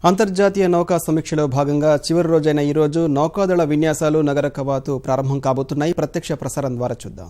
అంతర్జాతీయ నౌకా సమీక్షలో భాగంగా చివరి రోజైన ఈ రోజు నౌకాదళ విన్యాసాలు నగర కవాతు ప్రారంభం కాబోతున్నాయి. ప్రత్యక్ష ప్రసారం ద్వారా చూద్దాం.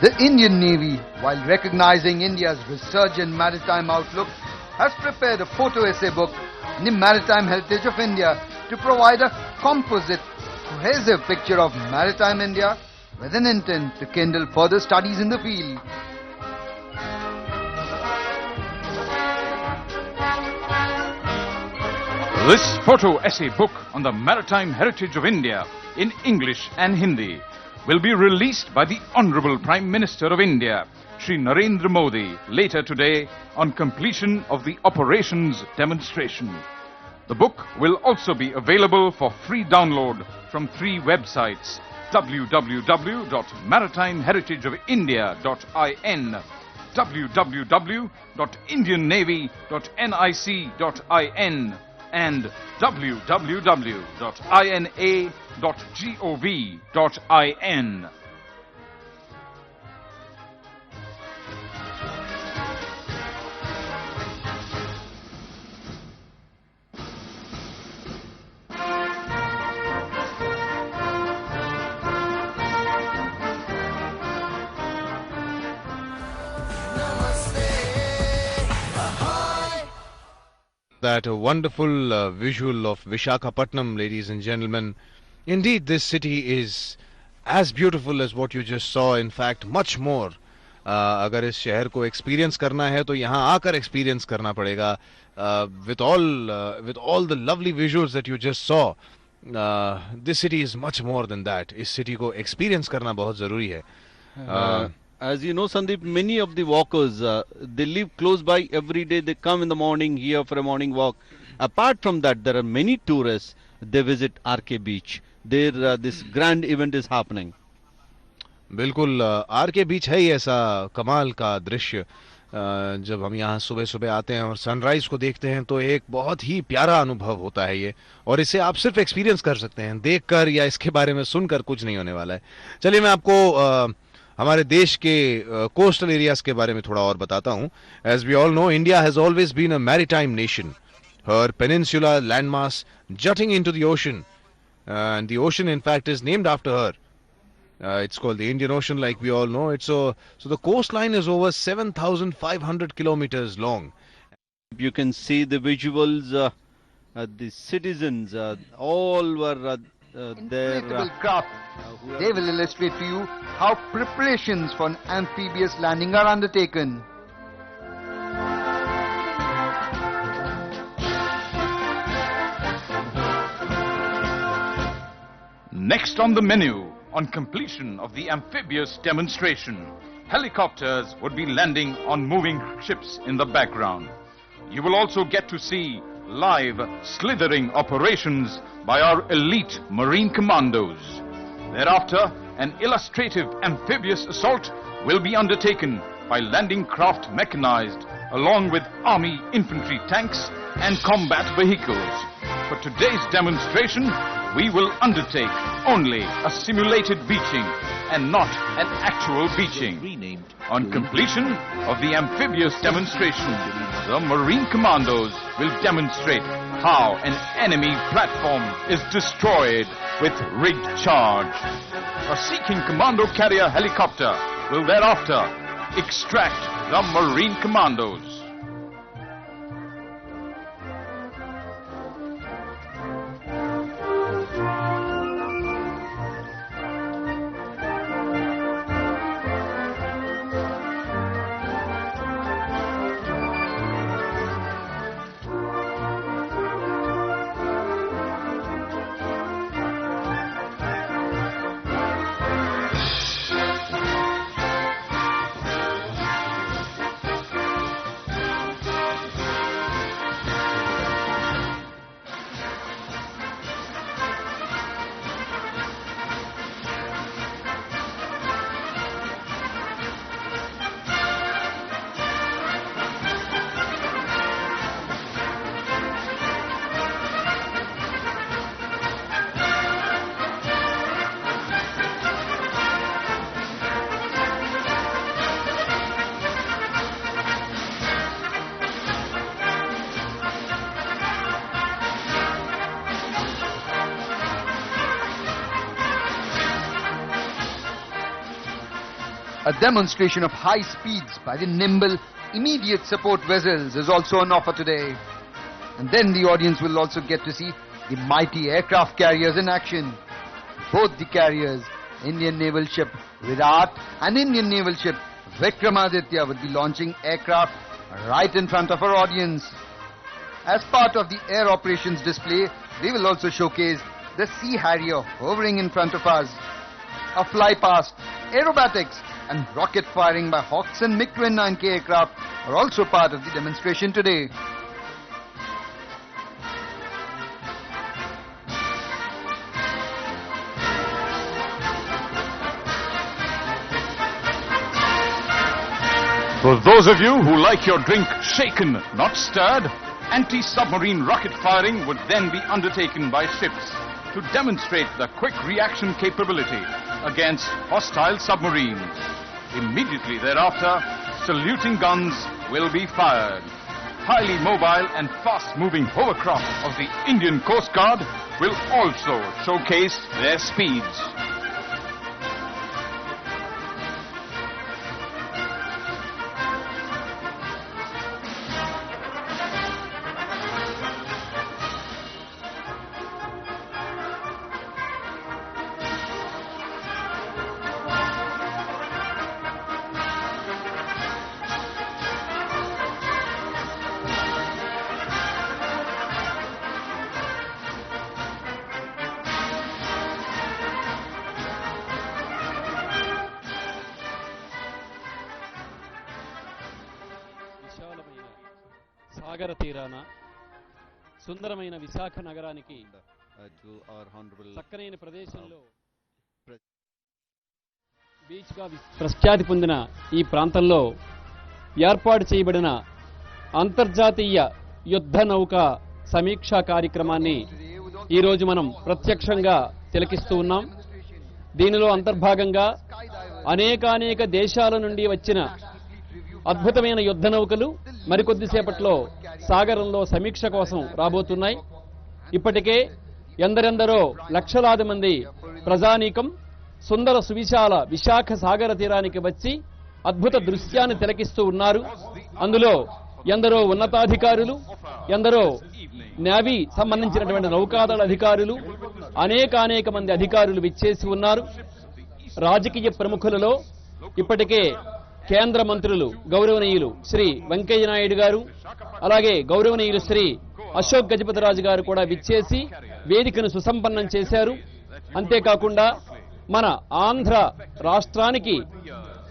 The Indian Navy, while recognizing India's resurgent maritime outlook, has prepared a photo essay book on the maritime heritage of India to provide a composite, cohesive picture of maritime India with an intent to kindle further studies in the field. This photo essay book on the maritime heritage of India in English and Hindi will be released by the Honorable Prime Minister of India, Shri Narendra Modi, later today on completion of the operations demonstration. The book will also be available for free download from 3 websites: www.maritimeheritageofindia.in, www.indiannavy.nic.in and www.ina.gov.in. That a wonderful visual of Vishakhapatnam, ladies and gentlemen. Indeed, this city is as beautiful as what you just saw. In fact, much more. अगर इस शहर को experience करना है तो यहाँ आकर experience करना पड़ेगा. With all the lovely visuals that you just saw, this city is much more than that. इस city को एक्सपीरियंस करना बहुत जरूरी है. As you know, Sandeep, many of the walkers, they live close by every day. They come in the morning here for a morning walk. Apart from that, there are many tourists. They visit RK Beach. There, this grand event is happening. बिल्कुल R K बीच है ही ऐसा कमाल का दृश्य. जब हम यहाँ सुबह सुबह आते हैं और सनराइज को देखते हैं तो एक बहुत ही प्यारा अनुभव होता है ये, और इसे आप सिर्फ एक्सपीरियंस कर सकते हैं, देखकर या इसके बारे में सुनकर कुछ नहीं होने वाला है. चलिए मैं आपको हमारे देश के कोस्टल एरियाज के बारे में थोड़ा और बताता हूं. As we all know, India has always been a maritime nation. Her peninsula landmass jutting into the ocean, and the ocean in fact is named after her. It's called the Indian Ocean, like we all know. So the coastline is over 7,500 kilometers long. You can see the visuals. The citizens all were there. Craft. They will illustrate to you how preparations for an amphibious landing are undertaken. Next on the menu, on completion of the amphibious demonstration, helicopters would be landing on moving ships in the background. You will also get to see live slithering operations by our elite marine commandos. Thereafter, an illustrative amphibious assault will be undertaken by landing craft mechanized along with army infantry tanks and combat vehicles. For today's demonstration, we will undertake only a simulated beaching and not an actual beaching. On completion of the amphibious demonstration, the Marine Commandos will demonstrate how an enemy platform is destroyed with rigged charge. A Sea-King Commando carrier helicopter will thereafter extract the Marine Commandos. A demonstration of high speeds by the nimble, immediate support vessels is also on offer today. And then the audience will also get to see the mighty aircraft carriers in action. Both the carriers, Indian naval ship Virat and Indian naval ship Vikramaditya, will be launching aircraft right in front of our audience. As part of the air operations display, they will also showcase the Sea Harrier hovering in front of us. A fly past, aerobatics and rocket firing by Hawks and MiG-29K aircraft are also part of the demonstration today. For those of you who like your drink shaken, not stirred, anti-submarine rocket firing would then be undertaken by ships to demonstrate the quick reaction capability against hostile submarines. Immediately thereafter, saluting guns will be fired. Highly mobile and fast-moving hovercraft of the Indian Coast Guard will also showcase their speeds. విశాలమైన సాగర తీరాన సుందరమైన విశాఖ నగరానికి చక్కనైన ప్రదేశంలో beach గా ప్రఖ్యాతి పొందిన ఈ ప్రాంతంలో ఏర్పాటు చేయబడిన అంతర్జాతీయ యుద్ధ నౌక సమీక్షా కార్యక్రమాన్ని ఈరోజు మనం ప్రత్యక్షంగా తిలకిస్తూ ఉన్నాం. దీనిలో అంతర్భాగంగా అనేకానేక దేశాల నుండి వచ్చిన అద్భుతమైన యుద్ధ నౌకలు మరికొద్దిసేపట్లో సాగరంలో సమీక్ష కోసం రాబోతున్నాయి. ఇప్పటికే ఎందరెందరో లక్షలాది మంది ప్రజానీకం సుందర సువిశాల విశాఖ సాగర తీరానికి వచ్చి అద్భుత దృశ్యాన్ని తిలకిస్తూ ఉన్నారు. అందులో ఎందరో ఉన్నతాధికారులు, ఎందరో నేవీ సంబంధించినటువంటి నౌకాదళ అధికారులు, అనేక మంది అధికారులు విచ్చేసి ఉన్నారు. రాజకీయ ప్రముఖులలో ఇప్పటికే కేంద్ర మంత్రులు గౌరవనీయులు శ్రీ వెంకయ్య నాయుడు గారు, అలాగే గౌరవనీయులు శ్రీ అశోక్ గజపతిరాజు గారు కూడా విచ్చేసి వేదికను సుసంపన్నం చేశారు. అంతేకాకుండా మన ఆంధ్ర రాష్ట్రానికి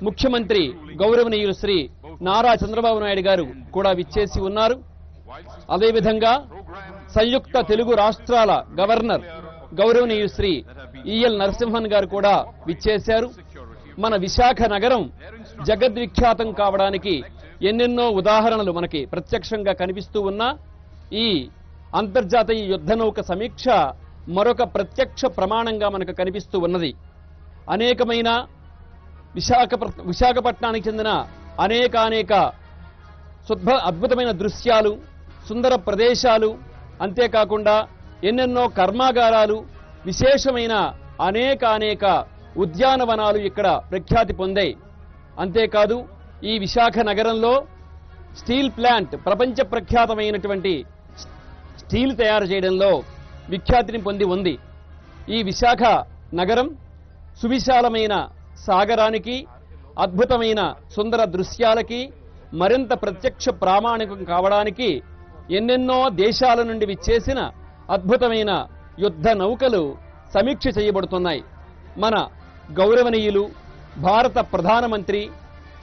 ముఖ్యమంత్రి గౌరవనీయులు శ్రీ నారా చంద్రబాబు నాయుడు గారు కూడా విచ్చేసి ఉన్నారు. అదేవిధంగా సంయుక్త తెలుగు రాష్ట్రాల గవర్నర్ గౌరవనీయులు శ్రీ ఈఎల్ నరసింహన్ గారు కూడా విచ్చేశారు. మన విశాఖ నగరం జగద్విఖ్యాతం కావడానికి ఎన్నెన్నో ఉదాహరణలు మనకి ప్రత్యక్షంగా కనిపిస్తూ ఉన్నా ఈ అంతర్జాతీయ యుద్ధ నౌక సమీక్ష మరొక ప్రత్యక్ష ప్రమాణంగా మనకు కనిపిస్తూ ఉన్నది. అనేకమైన విశాఖపట్నానికి చెందిన అనేక అద్భుతమైన దృశ్యాలు, సుందర ప్రదేశాలు, అంతేకాకుండా ఎన్నెన్నో కర్మాగారాలు, విశేషమైన అనేక ఉద్యానవనాలు ఇక్కడ ప్రఖ్యాతి పొందాయి. అంతేకాదు ఈ విశాఖ నగరంలో స్టీల్ ప్లాంట్ ప్రపంచ ప్రఖ్యాతమైనటువంటి స్టీల్ తయారు చేయడంలో విఖ్యాతిని పొంది ఉంది. ఈ విశాఖ నగరం సువిశాలమైన సాగరానికి, అద్భుతమైన సుందర దృశ్యాలకి మరింత ప్రత్యక్ష ప్రామాణికం కావడానికి ఎన్నెన్నో దేశాల నుండి విచ్చేసిన అద్భుతమైన యుద్ధ నౌకలు సమీక్ష చేయబడుతున్నాయి. మన గౌరవనీయులు భారత ప్రధానమంత్రి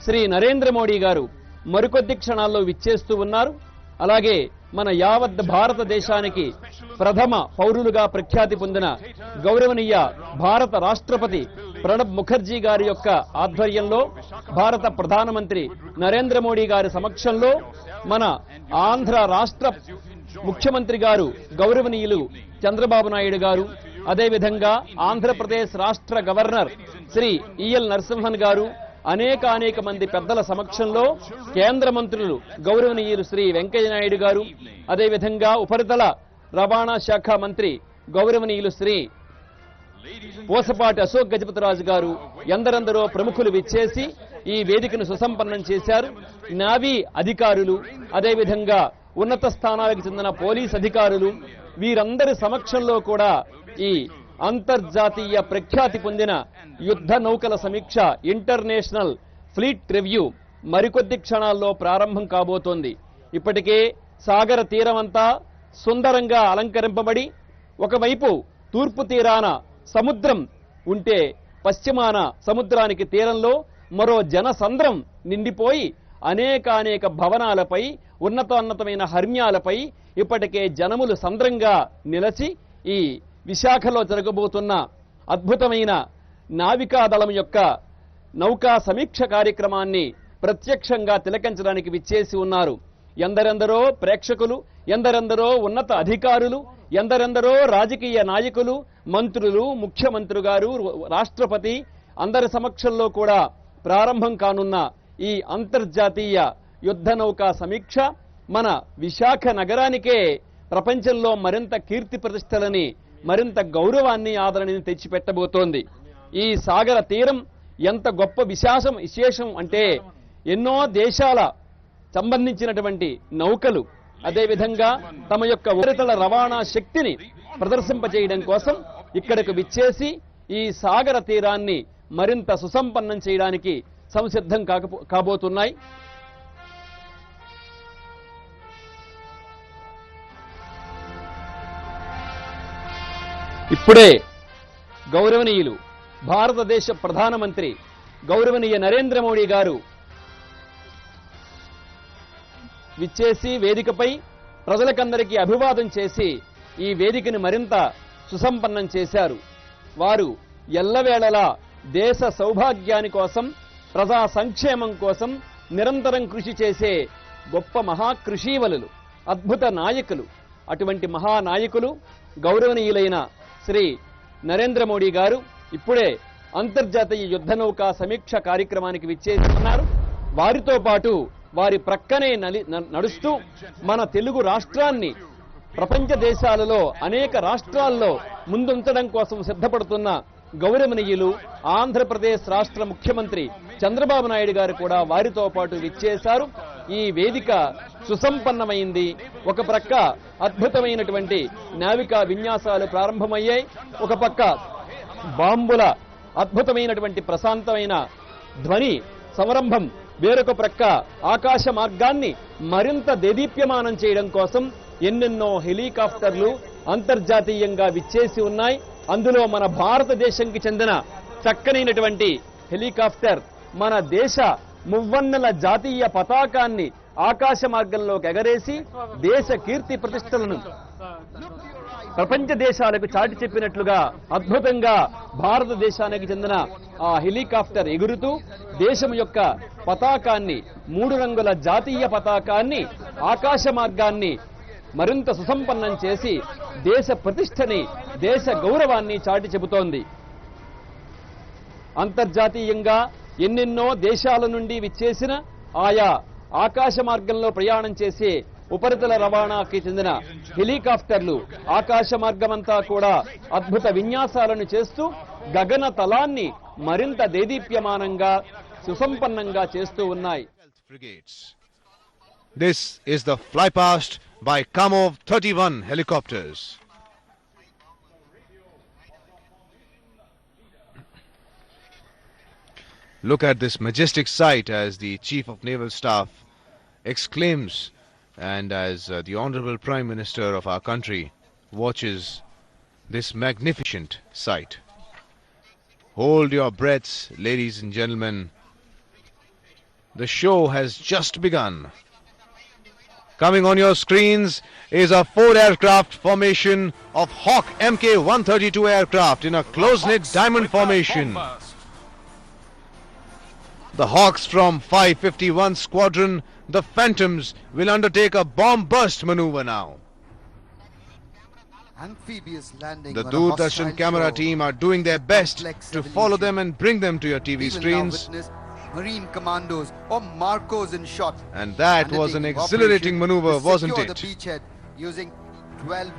శ్రీ నరేంద్ర మోడీ గారు మరికొద్ది క్షణాల్లో విచ్చేస్తూ ఉన్నారు. అలాగే మన యావత్ భారతదేశానికి ప్రథమ పౌరులుగా ప్రఖ్యాతి పొందిన గౌరవనీయ భారత రాష్ట్రపతి ప్రణబ్ ముఖర్జీ గారి యొక్క ఆధ్వర్యంలో భారత ప్రధానమంత్రి నరేంద్ర మోడీ గారి సమక్షంలో మన ఆంధ్ర రాష్ట్ర ముఖ్యమంత్రి గారు గౌరవనీయులు చంద్రబాబు నాయుడు గారు, అదేవిధంగా ఆంధ్రప్రదేశ్ రాష్ట్ర గవర్నర్ శ్రీ ఈఎల్ నరసింహన్ గారు, అనేక మంది పెద్దల సమక్షంలో కేంద్ర మంత్రులు గౌరవనీయులు శ్రీ వెంకయ్య నాయుడు గారు, అదేవిధంగా ఉపరితల రవాణా శాఖ మంత్రి గౌరవనీయులు శ్రీ పూసపాటి అశోక్ గజపతిరాజు గారు, ఎందరెందరో ప్రముఖులు విచ్చేసి ఈ వేదికను సుసంపన్నం చేశారు. నావీ అధికారులు, అదేవిధంగా ఉన్నత స్థానాలకు చెందిన పోలీస్ అధికారులు, వీరందరి సమక్షంలో కూడా ఈ అంతర్జాతీయ ప్రఖ్యాతి పొందిన యుద్ధ నౌకల సమీక్ష ఇంటర్నేషనల్ ఫ్లీట్ రివ్యూ మరికొద్ది క్షణాల్లో ప్రారంభం కాబోతోంది. ఇప్పటికే సాగర తీరమంతా సుందరంగా అలంకరింపబడి, ఒకవైపు తూర్పు తీరాన సముద్రం ఉంటే పశ్చిమాన సముద్రానికి తీరంలో మరో జనసంద్రం నిండిపోయి అనేక భవనాలపై, ఉన్నతోన్నతమైన హర్మ్యాలపై ఇప్పటికే జనములు సంద్రంగా నిలచి ఈ విశాఖలో జరగబోతున్న అద్భుతమైన నావికాదళం యొక్క నౌకా సమీక్ష కార్యక్రమాన్ని ప్రత్యక్షంగా తిలకించడానికి విచ్చేసి ఉన్నారు. ఎందరెందరో ప్రేక్షకులు, ఎందరెందరో ఉన్నత అధికారులు, ఎందరెందరో రాజకీయ నాయకులు, మంత్రులు, ముఖ్యమంత్రి గారు, రాష్ట్రపతి అందరి సమక్షంలో కూడా ప్రారంభం కానున్న ఈ అంతర్జాతీయ యుద్ధ నౌకా సమీక్ష మన విశాఖ నగరానికే ప్రపంచంలో మరింత కీర్తి ప్రతిష్టలని, మరింత గౌరవాన్ని, ఆదరణని తెచ్చిపెట్టబోతోంది. ఈ సాగర తీరం ఎంత గొప్ప విశేషం అంటే ఎన్నో దేశాల సంబంధించినటువంటి నౌకలు అదేవిధంగా తమ యొక్క ఉపరితల రవాణా శక్తిని ప్రదర్శింపజేయడం కోసం ఇక్కడకు విచ్చేసి ఈ సాగర తీరాన్ని మరింత సుసంపన్నం చేయడానికి సంసిద్ధం కాబోతున్నాయి. ఇప్పుడే గౌరవనీయులు భారతదేశ ప్రధానమంత్రి గౌరవనీయ నరేంద్ర మోడీ గారు విచ్చేసి వేదికపై ప్రజలకందరికీ అభివాదం చేసి ఈ వేదికని మరింత సుసంపన్నం చేశారు. వారు ఎల్లవేళలా దేశ సౌభాగ్యాని కోసం, ప్రజా సంక్షేమం కోసం నిరంతరం కృషి చేసే గొప్ప మహాకృషీవలులు, అద్భుత నాయకులు. అటువంటి మహానాయకులు గౌరవనీయులైన శ్రీ నరేంద్ర మోడీ గారు ఇప్పుడే అంతర్జాతీయ యుద్ధ నౌకా సమీక్ష కార్యక్రమానికి విచ్చేసి ఉన్నారు. వారితో పాటు వారి ప్రక్కనే నడుస్తూ మన తెలుగు రాష్ట్రాన్ని ప్రపంచ దేశాలలో అనేక రాష్ట్రాల్లో ముందుంచడం కోసం సిద్ధపడుతున్న గౌరవనీయులు ఆంధ్రప్రదేశ్ రాష్ట్ర ముఖ్యమంత్రి చంద్రబాబు నాయుడు గారు కూడా వారితో పాటు విచ్చేశారు. ఈ వేదిక సుసంపన్నమైంది. ఒక ప్రక్క అద్భుతమైనటువంటి నావికా విన్యాసాలు ప్రారంభమయ్యాయి, ఒక పక్క బాంబుల అద్భుతమైనటువంటి ప్రశాంతమైన ధ్వని సంరంభం, వేరొక ప్రక్క ఆకాశ మార్గాన్ని మరింత దేదీప్యమానం చేయడం కోసం ఎన్నెన్నో హెలికాప్టర్లు అంతర్జాతీయంగా విచ్చేసి ఉన్నాయి. అందులో మన భారతదేశంకి చెందిన చక్కనైనటువంటి హెలికాప్టర్ మన దేశ మువ్వన్నెల జాతీయ పతాకాన్ని ఆకాశ మార్గంలోకి ఎగరేసి దేశ కీర్తి ప్రతిష్టలను ప్రపంచ దేశాలకు చాటి చెప్పినట్లుగా అద్భుతంగా భారతదేశానికి చెందిన ఆ హెలికాప్టర్ ఎగురుతూ దేశం యొక్క పతాకాన్ని, 3 రంగుల జాతీయ పతాకాన్ని, ఆకాశ మార్గాన్ని మరింత సుసంపన్నం చేసి దేశ ప్రతిష్టని, దేశ గౌరవాన్ని చాటి చెబుతోంది. అంతర్జాతీయంగా ఎన్నెన్నో దేశాల నుండి విచ్చేసిన ఆయా ఆకాశ మార్గంలో ప్రయాణం చేసే ఉపరితల రవాణాకి చెందిన హెలికాప్టర్లు ఆకాశ మార్గమంతా కూడా అద్భుత విన్యాసాలను చేస్తూ గగన తలాన్ని మరింత దేదీప్యమానంగా సుసంపన్నంగా చేస్తూ ఉన్నాయి. This is the flypast by Kamov 31 helicopters. Look at this majestic sight as the Chief of Naval Staff exclaims, and as the Honorable Prime Minister of our country watches this magnificent sight. Hold your breaths, ladies and gentlemen. The show has just begun. Coming on your screens is a 4-aircraft formation of Hawk Mk-132 aircraft in a close-knit diamond formation. The Hawks from 551 Squadron, the Phantoms, will undertake a bomb burst maneuver now. Amphibious landing The on a Doordarshan hostile camera shore. team are doing their best Complex to follow them evolution. and bring them to your TV We will now screens. witness Marine Commandos or Marcos in shot. And that was an undertaking exhilarating operation maneuver, to wasn't secure it? the beachhead using 12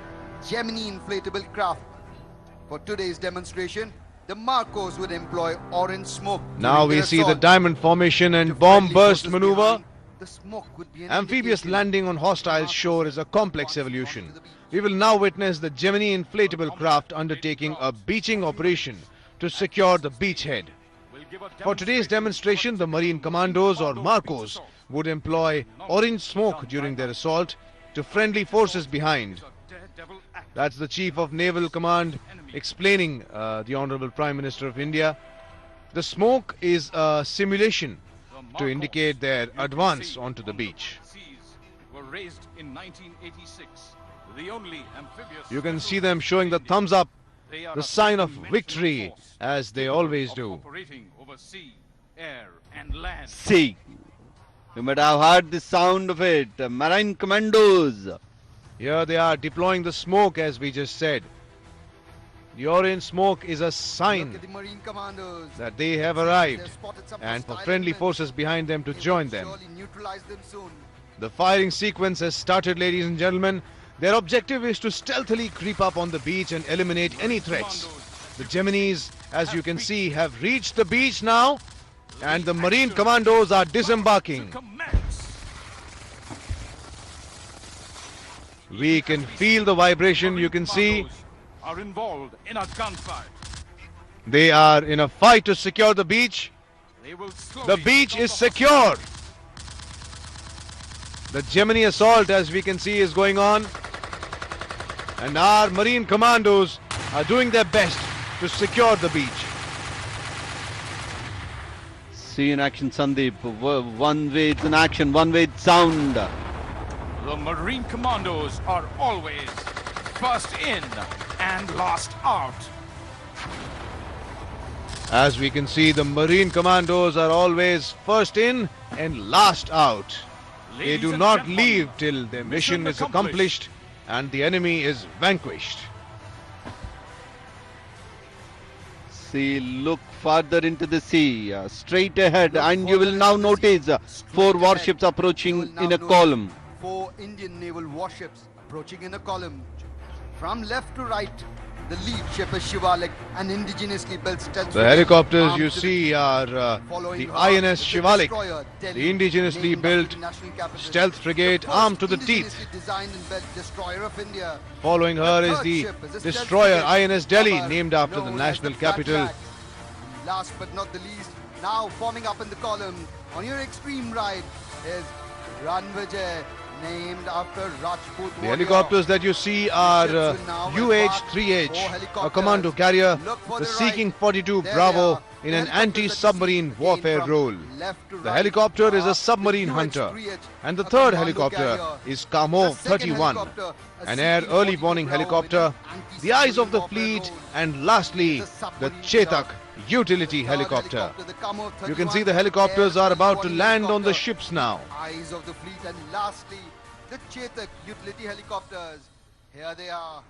Gemini inflatable craft. For today's demonstration, the Marcos would employ orange smoke. Now during we their see the assault. diamond formation To and bomb friendly burst forces maneuver. behind, the smoke would be an Amphibious indication landing on hostile shore is a complex evolution. We will now witness the Gemini inflatable craft undertaking a beaching operation to secure the beachhead. For today's demonstration, the Marine Commandos or Marcos would employ orange smoke during their assault to friendly forces behind. That's the Chief of Naval Command explaining the Honorable Prime Minister of India. The smoke is a simulation to indicate their advance onto the beach. Were raised in 1986. The only amphibious You can see them showing the thumbs up, They are the a sign of three-dimensional victory, force as they always of do. operating over sea, air and land. See, you might have heard the sound of it. Marine Commandos. Here they are deploying the smoke, as we just said. The orange smoke is a Look sign at the Marine Commandos. that they have They've arrived, spotted some and for hostile friendly elements. forces behind them to They join will them. surely neutralize them soon. The firing sequence has started, ladies and gentlemen. Their objective is to stealthily creep up on the beach and eliminate any threats. The Geminis, as you can see, have reached the beach now, and the Marine Commandos are disembarking. We can feel the vibration, you can see. Are involved in a gunfight. They are in a fight to secure the beach. They will The slowly beach take is off the secure. The Gemini assault, as we can see, is going on. And our Marine Commandos are doing their best to secure the beach. See in action, Sandeep. One way it's in action, one way it's sound. The Marine Commandos are always first in and last out. As we can see, the Marine Commandos are always first in and last out. They Ladies do and not gentlemen, leave till their mission is accomplished and the enemy is vanquished. See, look farther into the sea, straight ahead, and you will now notice 4 warships approaching in a column. 4 Indian naval warships approaching in a column. From left to right, the lead ship is Shivalik, an indigenously built stealth The frigate helicopters armed you to the see are Following the her INS is Shivalik, destroyer Delhi, the indigenously named built after the national capital. stealth frigate The first armed to the teeth. indigenously designed and built destroyer of India. Following her is third the ship is a stealth destroyer frigate, INS Delhi, Babar, named after the known as national Flat capital. Flag. Last but not the least, now forming up in the column on your extreme right is Ranvijay, named after Rajput The warrior. helicopters that you see are Ships will now UH-3H, embark 4 a helicopters. commando carrier, Look for the the Seeking right. 42 There Bravo they are. in The an helicopters that you anti-submarine see again warfare from role. left to The right helicopter is are a submarine the hunter, UH-3H, and the a third commando helicopter carrier. is Kamov The second 31, helicopter, a an air Seeking early 42 warning Bravo helicopter, in an the eyes of the anti-submarine fleet, warfare and lastly, The the submarine Chetak Chetak. utility The third helicopter. the Kamov You can 31, see the helicopters air are early about to warning land on the helicopter. ships now. Eyes of the fleet, and lastly, the Chetak utility helicopters. Here they are.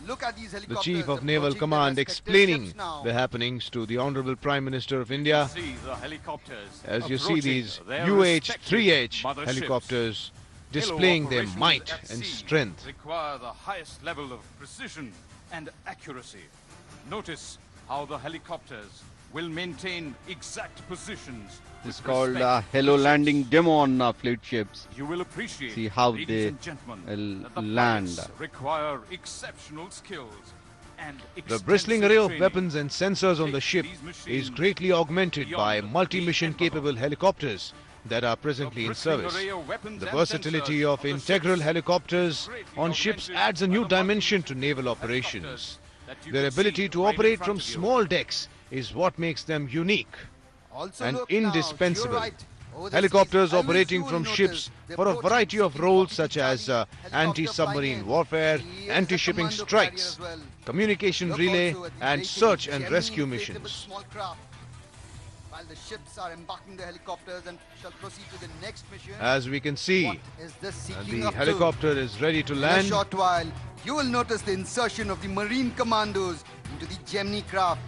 Look at these The helicopters. Chief of Naval approaching their Command respective explaining ships now. the happenings to the Honorable Prime Minister of India. See the helicopters As you see approaching these their UH-3H respective motherships. helicopters Naval displaying their operations might at and sea strength. require the highest level of precision and accuracy. Notice how the helicopters will maintain exact positions. It's with called respect to hello the landing ships. demo on fleet ships. You will appreciate, See how ladies they, and gentlemen, that the land. pilots require exceptional skills and The bristling array extensive of training. weapons and sensors on the Take ship these machines is greatly augmented by beyond multi-mission the envelope. capable helicopters that are presently in bristling service. array of weapons The and versatility sensors of of the integral ships helicopters greatly on ships augmented adds a by new the dimension to multi-mission naval operations. helicopters that you Their can see ability to right in operate front from of you. small decks is what makes them unique Also and look now, to your indispensable. right, over the Helicopters seas, I will operating soon from notice ships the for a approaching variety of Seeking roles 42 such as Charlie helicopter anti-submarine flying in. warfare, He is a anti-shipping commando strikes, carrier as well. communication Look relay, also at the and waiting search and Gemini rescue inflatable missions. small craft. While the ships are embarking the helicopters and shall proceed to the next mission. As we can see, What is this seeking the up to? helicopter is ready to In a land. short while, you will notice the insertion of the Marine Commandos into the Gemini craft.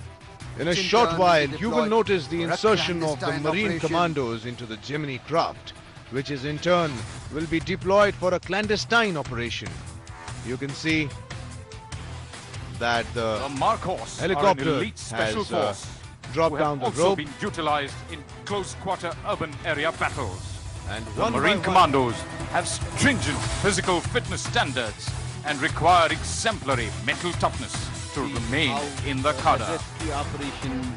In a which in short turn while, will be you will deployed notice the for a insertion of the clandestine Marine operation. Commandos into the Gemini craft, which is in turn will be deployed for a clandestine operation. You can see that The the Marcos helicopter are an elite special has force dropped who down have the also rope, been utilized in close-quarter urban area battles. and The one by Marine one, Commandos have stringent physical fitness standards and require exemplary mental toughness to remain How in the cadre. rescue operations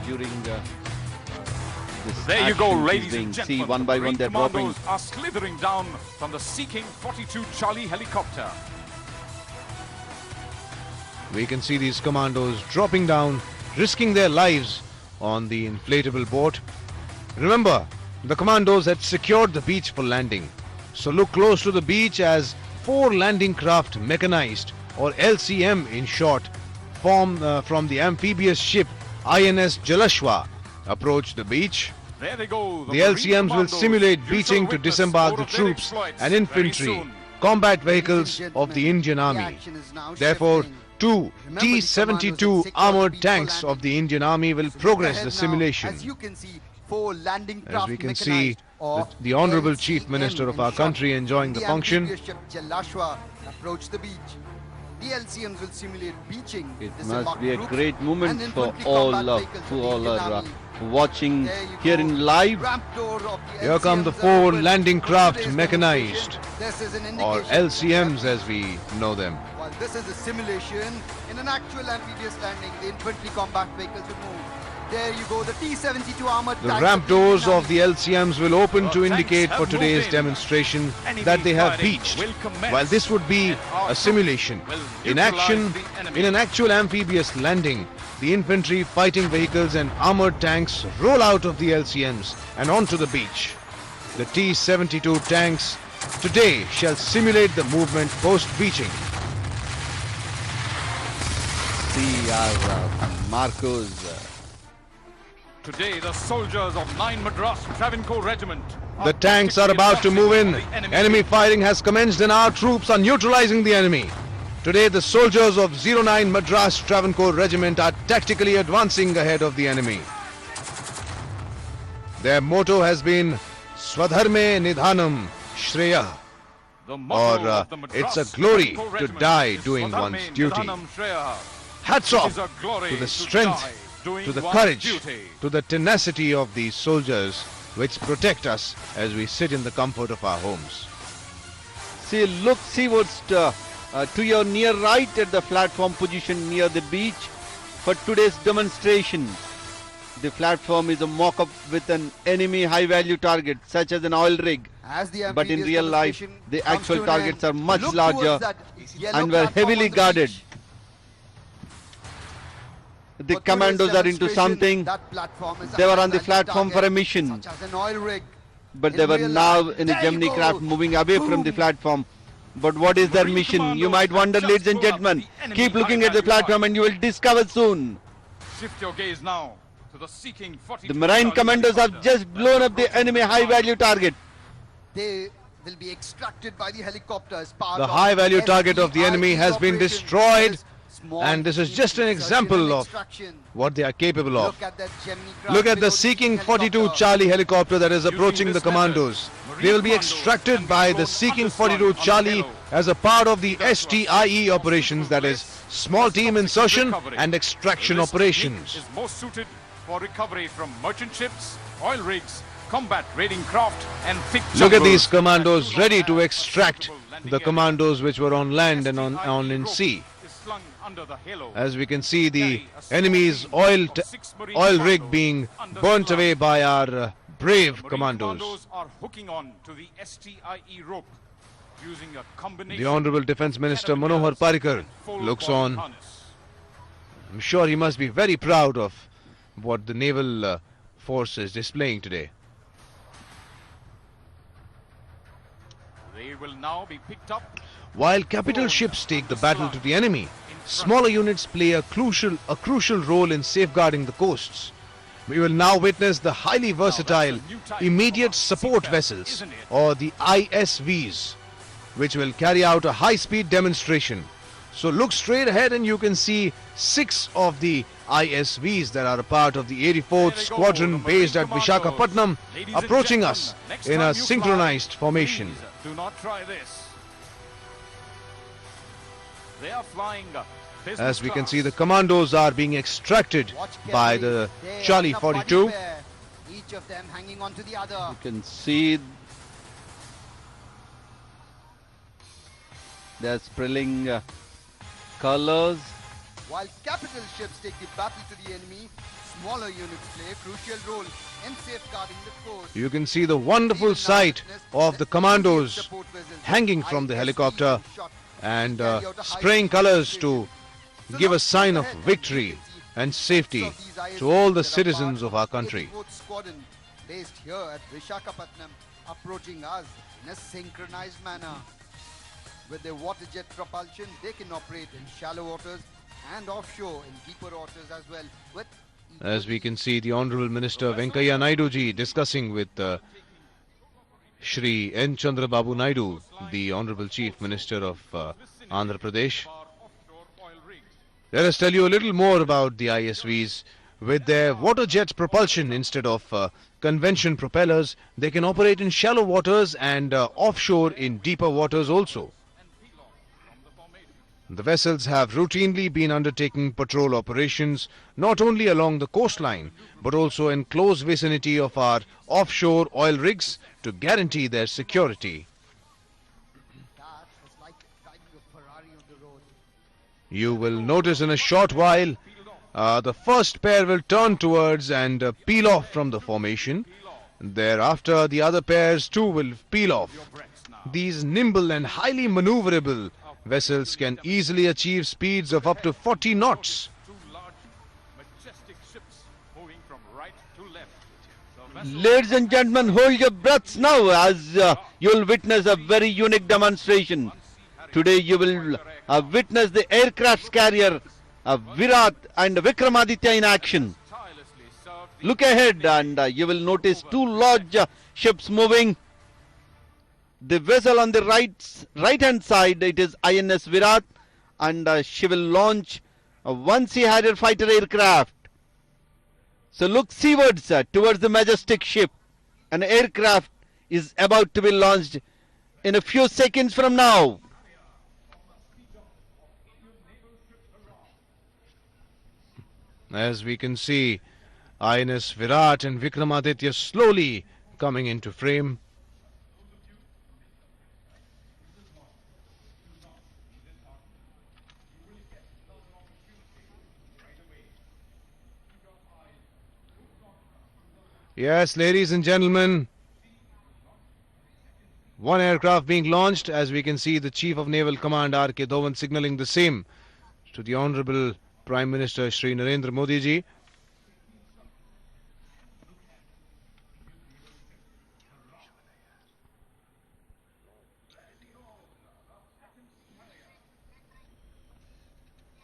during this There you go, action is ladies being and see gentlemen. one The by one Marine they're dropping. Commandos are slithering down from the Seeking 42 Charlie helicopter. we can see these commandos dropping down, risking their lives on the inflatable boat. Remember, the commandos had secured the beach for landing. So look close to the beach as 4 landing craft mechanized, or LCM in short, from the amphibious ship INS Jalashwa approach the beach. There they go. The Marine LCMs will Commandos. simulate You beaching shall to witness disembark more the of their troops exploits and very infantry, soon. combat vehicles of the Indian Army. Therefore, 2 T-72 armored tanks of the Indian Army will progress the simulation. As you can see, 4 landing As craft we can see, mechanized of the Honorable LCM Chief Minister of in our short. country enjoying the function. amphibious ship Jalashwa approached the beach. The LCMs will simulate beaching. It disembark must be a troops, great moment and for infantry all combat vehicles who of the all Indian are Army. watching There you here go. in live. Ramp door of the Here come the LCMs 4 are open landing for craft today's mechanized, demonstration. This is an or indication LCMs that as we know them. while this is a simulation, in an actual amphibious landing, the infantry combat vehicles will move. There you go, the T-72 armored The tanks ramp of the Indian doors of Army. the LCMs will open The to tanks indicate have for moved today's in. demonstration Enemy that they have firing beached. will commence, While this would be and our a simulation, troops will in neutralize action, the enemy. in an actual amphibious landing, the infantry, fighting vehicles and armored tanks roll out of the LCMs and onto the beach. The T-72 tanks today shall simulate the movement post-beaching. See our Marcos. Today, the soldiers of 9 Madras Travancore Regiment. The tanks are about to move in. Enemy fighting has commenced and our troops are neutralizing the enemy. Today, the soldiers of 09 Madras Travancore Regiment are tactically advancing ahead of the enemy. Their motto has been Swadharme Nidhanam Shreya. The motto Or, of the Madras it's a glory Travancore to Regiment die is doing Swadharme one's duty. Nidhanam Shreya. Hats It off is a glory to the to strength, die doing to the one's courage, duty. to the tenacity of these soldiers which protect us as we sit in the comfort of our homes. See, look, seawards to your near right at the platform position near the beach for today's demonstration. The platform is a mock-up with an enemy high-value target such as an oil rig. As the But in amphibious real life, demonstration the comes actual to an targets end, are much look larger towards that yellow and were platform heavily on the guarded. beach. The For commandos today's are into demonstration, something. that platform is They were on the high-value platform for a target, mission. such as an oil rig. But In they were real now life, in a there you Gemini go. craft moving away from the Boom. platform. But what is their Marine mission? You commandos might have wonder, just ladies and blown up gentlemen. the enemy Keep looking at the high-value platform and you will discover soon. Shift your gaze now to the Seeking 42 The Marine Charlie commandos have helicopter. just blown up the enemy high-value target. They will be extracted by the helicopters. Part The of high-value target of the enemy has been operation. destroyed, Small and this is just an search example and of extraction. what they are capable of. Look at that Gemini craft Look at below the Seeking helicopter. 42 Charlie helicopter that is Using approaching the this commandos. method, They will be Marine commandos extracted can be by the flown Seeking underslung 42 on the Charlie halo. as a part of the That's what STIE operations, that is Small Team Insertion Recovery. and Extraction This Operations. technique is most suited for recovery from merchant ships, oil rigs, combat raiding craft, and thick Look at jungles these commandos that do not ready to have a extract suitable landing the area. commandos which were on land and STIE on in rope sea. is slung under the halo. As we can see, the Carry a small enemy's team oil of 6 Marine rig commandos being under burnt the away flag. by our brave Marine commandos. are hooking on to the STIE rope using a combination The Honorable Defence Minister of Manohar carabiners Parrikar and full looks body on. harness. I'm sure he must be very proud of what the naval force is displaying today. They will now be picked up. While capital ships take the battle to the enemy, smaller units play a crucial role in safeguarding the coasts. We will now witness the highly versatile immediate support vessels, or the ISVs, which will carry out a high-speed demonstration. So look straight ahead and you can see 6 of the ISVs that are a part of the 84th Squadron based at Visakhapatnam approaching us in a synchronized formation. Do not try this. They are flying As we can see, the commandos are being extracted Watch by carefully. the They Charlie are in a buddy 42. pair, each of them hanging on to the other. You can see they're sprilling colors. While capital ships take the battle to the enemy, smaller units play a crucial role in safeguarding the coast. You can see the wonderful sight of the commandos hanging from the helicopter and spraying colors to give a sign of victory and safety to all the citizens of our country. Squadron based here at Visakhapatnam approaching us in a synchronized manner. With their water jet propulsion, they can operate in shallow waters and offshore in deeper waters as well. With As we can see, the Honorable Minister Venkaiah Naidu ji discussing with Shri N. Chandra Babu Naidu, the Honorable Chief Minister of Andhra Pradesh. Let us tell you a little more about the ISVs. With their water jet propulsion instead of convention propellers, they can operate in shallow waters and offshore in deeper waters also. The vessels have routinely been undertaking patrol operations not only along the coastline but also in close vicinity of our offshore oil rigs to guarantee their security. that is like driving a Ferrari on the road. You will notice in a short while the first pair will turn towards and peel off from the formation. Thereafter the other pairs too will peel off. These nimble and highly maneuverable vessels can easily achieve speeds of up to 40 knots. Two large, majestic ships moving from right to left. The vessel Ladies and gentlemen, hold your breaths now as you'll witness a very unique demonstration. Today you will witness the aircraft carrier Virat and Vikramaditya in action. tirelessly served the Look ahead and you will notice two large ships moving. The vessel on the right hand side, it is INS Virat, and she will launch one Sea Harrier fighter aircraft. So look seawards towards the majestic ship. An aircraft is about to be launched in a few seconds from now. As we can see, INS Virat and Vikramaditya slowly coming into frame. Yes, ladies and gentlemen, one aircraft being launched. As we can see, the Chief of Naval Command R.K. Dhawan signaling the same to the Honorable Prime Minister Shri Narendra Modi ji.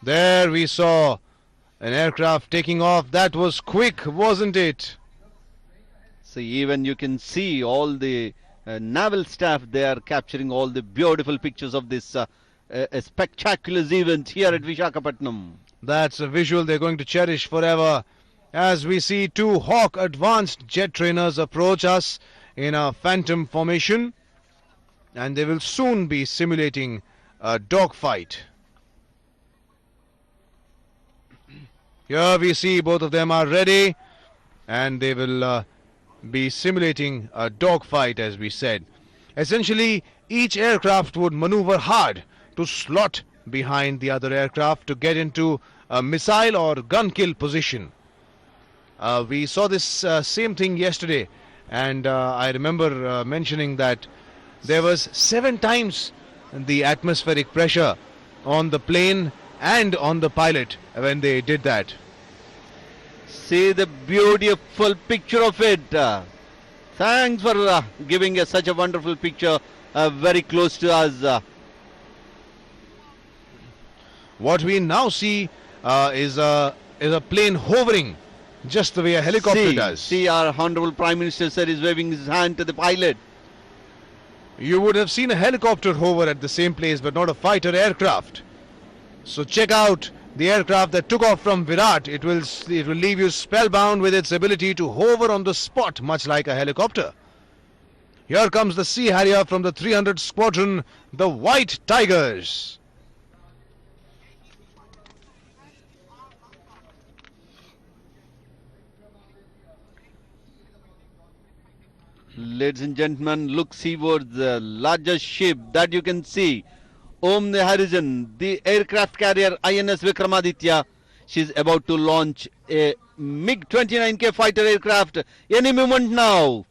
There we saw an aircraft taking off. That was quick, wasn't it? So even you can see all the naval staff, they are capturing all the beautiful pictures of this spectacular event here at Visakhapatnam. That's a visual they're going to cherish forever. As we see two Hawk advanced jet trainers approach us in a phantom formation, and they will soon be simulating a dogfight. Here we see both of them are ready, and they will be simulating a dogfight, as we said. Essentially, each aircraft would maneuver hard to slot behind the other aircraft to get into a missile or gun kill position. We saw this same thing yesterday, and I remember mentioning that there was 7 times the atmospheric pressure on the plane and on the pilot when they did that. See the beautiful picture of it. Thanks for giving us such a wonderful picture very close to us. What we now see is a plane hovering just the way a helicopter does. See, our Honorable Prime Minister sir is waving his hand to the pilot. You would have seen a helicopter hover at the same place, but not a fighter aircraft. So check out the aircraft that took off from Virat. It will leave you spellbound with its ability to hover on the spot, much like a helicopter. Here comes the Sea Harrier from the 300 Squadron, the White Tigers. Ladies and gentlemen, look seawards, the largest ship that you can see. On the horizon, the aircraft carrier INS Vikramaditya. She's about to launch a MiG-29K fighter aircraft any moment now.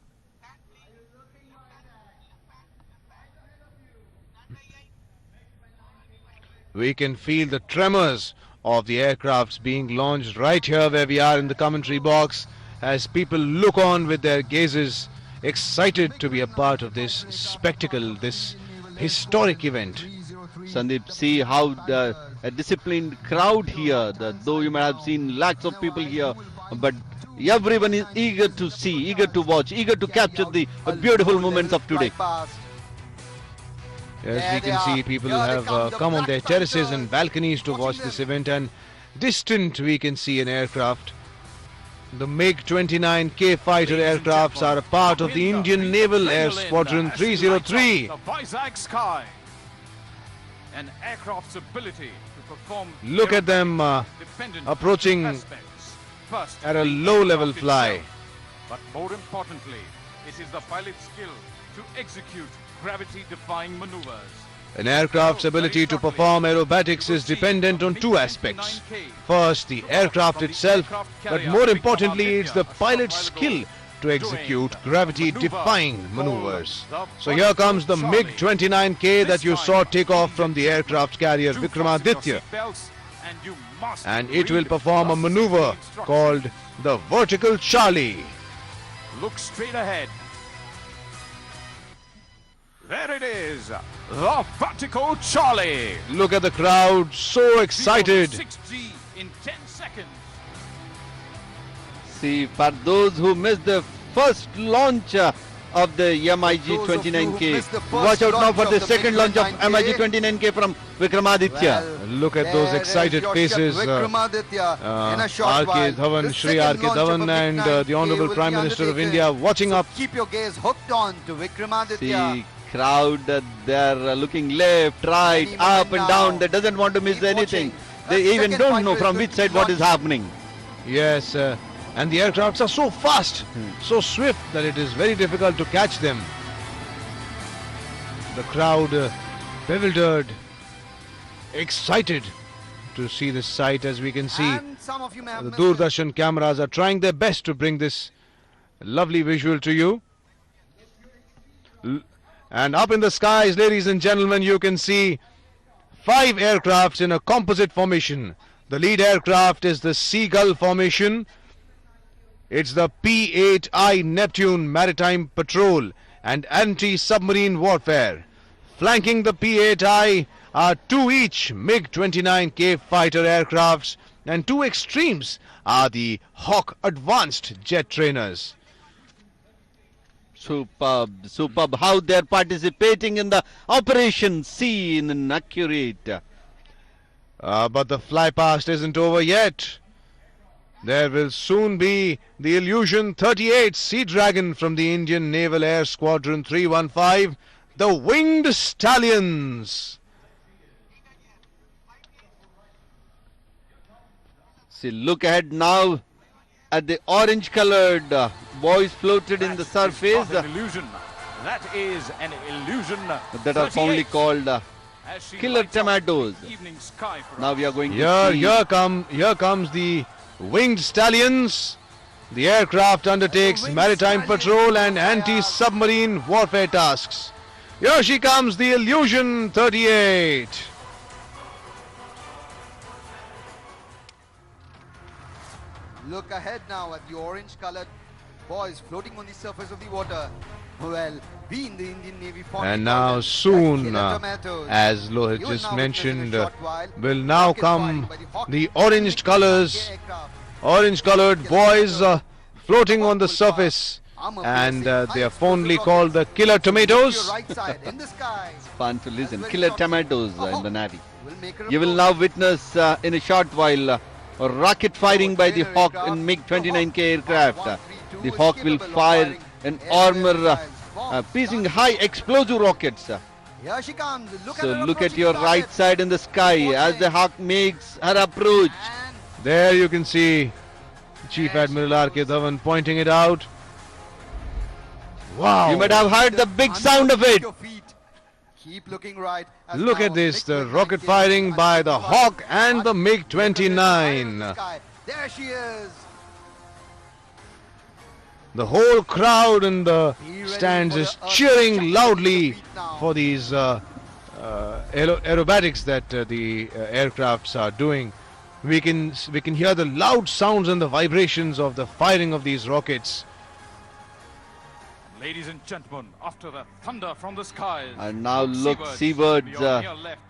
We can feel the tremors of the aircrafts being launched right here where we are in the commentary box as people look on with their gazes, excited to be a part of this spectacle, this historic event. Sandeep, see how a disciplined crowd here, though you might have seen lakhs of people here, but everyone is eager to see, eager to watch, eager to capture the beautiful moments of today. As we can see, people have come on their terraces and balconies to watch this event, and distant we can see an aircraft. The MiG-29K fighter aircrafts are a part of the Indian Naval Air Squadron 303. The Vizag sky. An aircraft's ability to perform. Look at them dependent approaching aspects. First, at a the low-level aircraft fly. itself. But more importantly, it is the pilot's skill to execute gravity-defying maneuvers. An aircraft's ability to perform aerobatics is dependent on two aspects. First, the aircraft itself, but more importantly, it's the pilot's skill to execute gravity-defying maneuvers. So here comes the MiG-29K that you saw take off from the aircraft carrier Vikramaditya, and it will perform a maneuver called the Vertical Charlie. Look straight ahead. There it is, the Vertical Charlie. Look at the crowd, so excited. 6G in 10 seconds. See, for those who missed the first launch of the MiG-29K, watch out now for the second launch of MiG-29K from Vikramaditya. Look at those excited faces. R.K. Dhawan, Shri R.K. Dhawan and the Honorable Prime Minister of India watching up. Keep your gaze hooked on to Vikramaditya. See, crowd, they're looking left, right, up and down. They doesn't want to miss anything. They even don't know from which side what is happening. Yes, and the aircrafts are so fast, so swift that it is very difficult to catch them. The crowd bewildered, excited to see this sight. As we can see, And some of you may have the missed it. Doordarshan cameras are trying their best to bring this lovely visual to you. And up in the skies, ladies and gentlemen, you can see 5 aircrafts in a composite formation. The lead aircraft is the Seagull formation. It's the P-8I Neptune Maritime Patrol and Anti-Submarine Warfare. Flanking the P-8I are 2 each MiG-29K fighter aircrafts, and 2 extremes are the Hawk Advanced jet trainers. Superb, superb. How they're participating in the operation. Seen and accurate. But the fly past isn't over yet. There will soon be the Illusion 38 Sea Dragon from the Indian Naval Air Squadron 315, the Winged Stallions. See, look ahead now at the orange colored boys floated in the surface An illusion. That is an illusion. that are fondly 38. called As she killer lights up tomatoes. the evening sky for Now us. we are going to see. Here comes the Winged Stallions. The aircraft undertakes maritime patrol and anti-submarine warfare tasks. Here she comes, the Illusion 38. Look ahead now at the orange-colored boys floating on the surface of the water. Well, we in the Indian Navy fondly And call now them soon, killer tomatoes. as Lohit You will just now witness in a mentioned, short while will now rocket come firing by the Hawk the orange colors, aircraft. orange-colored boys floating on the surface, and they are fondly called the killer To your tomatoes. right side, in the sky. Fun to listen. Killer tomatoes in the Navy. Will make a You will now witness in a short while a rocket firing by the Hawk in MiG-29K aircraft. The Hawk will fire an armor piecing high explosive rockets. Here she comes. Look So at her look at approaching your target. right side in the sky as the Hawk makes her approach. And There you can see Chief Admiral R.K. Dhawan pointing it out. Wow. You might have heard the big sound of it. Keep looking right. Look at this, the rocket firing by the Hawk and the MiG-29. There she is. The whole crowd in the stands is cheering loudly for these aerobatics that the aircrafts are doing. We can hear the loud sounds and the vibrations of the firing of these rockets. Ladies and gentlemen, after the thunder from the skies, And now look seawards, seawards, your near left,